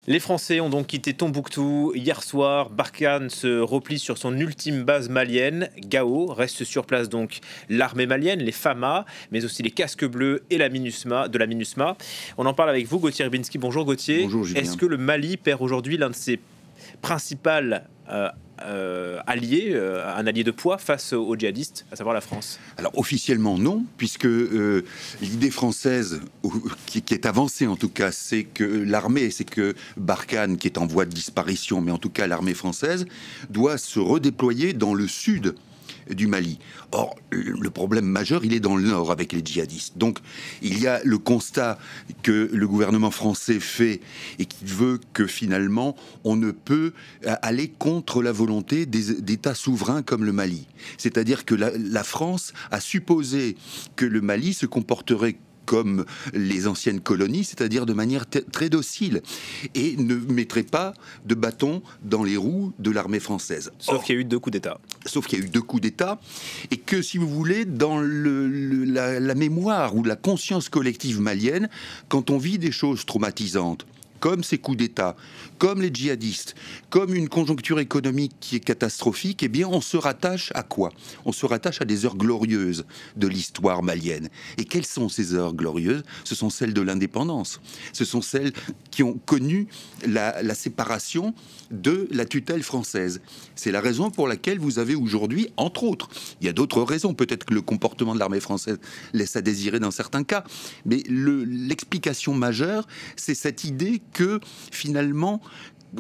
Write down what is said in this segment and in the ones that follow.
Les Français ont donc quitté Tombouctou hier soir. Barkhane se replie sur son ultime base malienne, Gao. Reste sur place donc l'armée malienne, les FAMA, mais aussi les casques bleus et la MINUSMA. On en parle avec vous, Gauthier Rybinski. Bonjour Gauthier. Bonjour Julien. Est-ce que le Mali perd aujourd'hui l'un de ses principaux alliés, un allié de poids face aux djihadistes, à savoir la France? Alors officiellement non, puisque l'idée française, qui est avancée en tout cas, c'est que l'armée, c'est que Barkhane, qui est en voie de disparition, mais en tout cas l'armée française, doit se redéployer dans le sud du Mali. Or, le problème majeur, il est dans le nord avec les djihadistes. Donc, il y a le constat que le gouvernement français fait et qui veut que finalement, on ne peut aller contre la volonté d'États souverains comme le Mali. C'est-à-dire que la France a supposé que le Mali se comporterait comme les anciennes colonies, c'est-à-dire de manière très docile, et ne mettrait pas de bâton dans les roues de l'armée française. Sauf qu'il y a eu 2 coups d'État. Sauf qu'il y a eu 2 coups d'État, et que, si vous voulez, dans la mémoire ou la conscience collective malienne, quand on vit des choses traumatisantes, comme ces coups d'État, comme les djihadistes, comme une conjoncture économique qui est catastrophique, eh bien on se rattache à quoi? On se rattache à des heures glorieuses de l'histoire malienne. Et quelles sont ces heures glorieuses? Ce sont celles de l'indépendance. Ce sont celles qui ont connu la séparation de la tutelle française. C'est la raison pour laquelle vous avez aujourd'hui, entre autres, il y a d'autres raisons, peut-être que le comportement de l'armée française laisse à désirer dans certains cas, mais l'explication majeure, c'est cette idée que finalement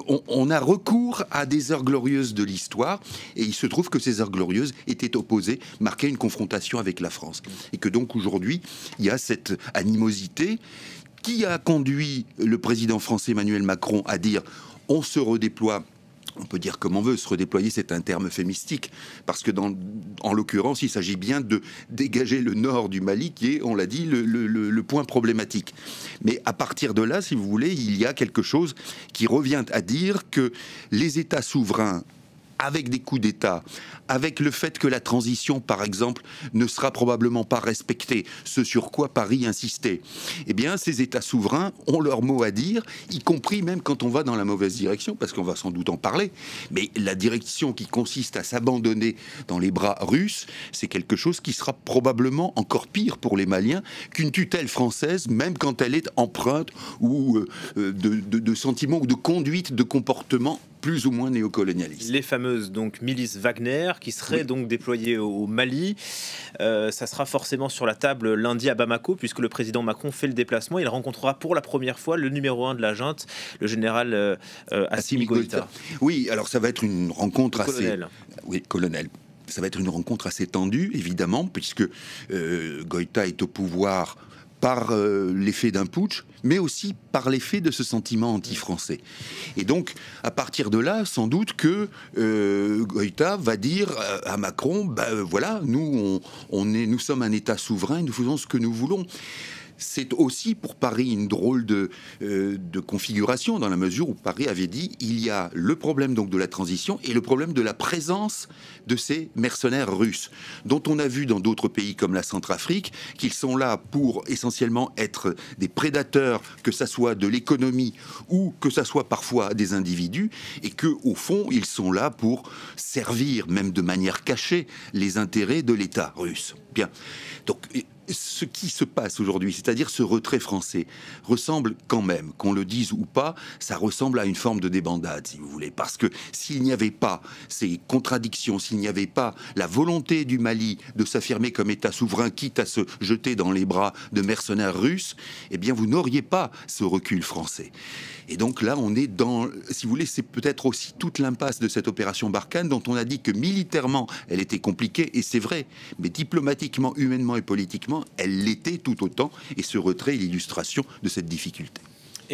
on a recours à des heures glorieuses de l'histoire, et il se trouve que ces heures glorieuses étaient opposées, marquaient une confrontation avec la France, et que donc aujourd'hui il y a cette animosité qui a conduit le président français Emmanuel Macron à dire on se redéploie. On peut dire comme on veut, se redéployer, c'est un terme euphémistique, parce que en l'occurrence, il s'agit bien de dégager le nord du Mali, qui est, on l'a dit, le point problématique. Mais à partir de là, si vous voulez, il y a quelque chose qui revient à dire que les États souverains, avec des coups d'État, avec le fait que la transition, par exemple, ne sera probablement pas respectée, ce sur quoi Paris insistait, eh bien, ces États souverains ont leur mot à dire, y compris même quand on va dans la mauvaise direction, parce qu'on va sans doute en parler, mais la direction qui consiste à s'abandonner dans les bras russes, c'est quelque chose qui sera probablement encore pire pour les Maliens qu'une tutelle française, même quand elle est empreinte ou de sentiments ou de conduite, de comportement plus ou moins néocolonialistes. Les fameuses donc milices Wagner qui seraient donc déployées au Mali. Ça sera forcément sur la table lundi à Bamako, puisque le président Macron fait le déplacement. Il rencontrera pour la première fois le numéro 1 de la junte, le général Assimi Goïta. Oui, alors ça va être une rencontre colonel. Oui, colonel. Ça va être une rencontre assez tendue, évidemment, puisque Goïta est au pouvoir par l'effet d'un putsch, mais aussi par l'effet de ce sentiment anti-français. Et donc, à partir de là, sans doute que Goïta va dire à Macron, voilà, nous sommes un État souverain, nous faisons ce que nous voulons. C'est aussi pour Paris une drôle de configuration, dans la mesure où Paris avait dit il y a le problème donc de la transition et le problème de la présence de ces mercenaires russes, dont on a vu dans d'autres pays comme la Centrafrique qu'ils sont là pour essentiellement être des prédateurs, que ça soit de l'économie ou que ça soit parfois des individus, et que au fond ils sont là pour servir, même de manière cachée, les intérêts de l'État russe. Bien, donc ce qui se passe aujourd'hui, c'est-à-dire ce retrait français, ressemble quand même, qu'on le dise ou pas, ça ressemble à une forme de débandade, si vous voulez. Parce que s'il n'y avait pas ces contradictions, s'il n'y avait pas la volonté du Mali de s'affirmer comme État souverain, quitte à se jeter dans les bras de mercenaires russes, eh bien vous n'auriez pas ce recul français. Et donc là, on est dans, si vous voulez, c'est peut-être aussi toute l'impasse de cette opération Barkhane, dont on a dit que militairement, elle était compliquée, et c'est vrai, mais diplomatiquement, humainement et politiquement, elle l'était tout autant, et ce retrait est l'illustration de cette difficulté.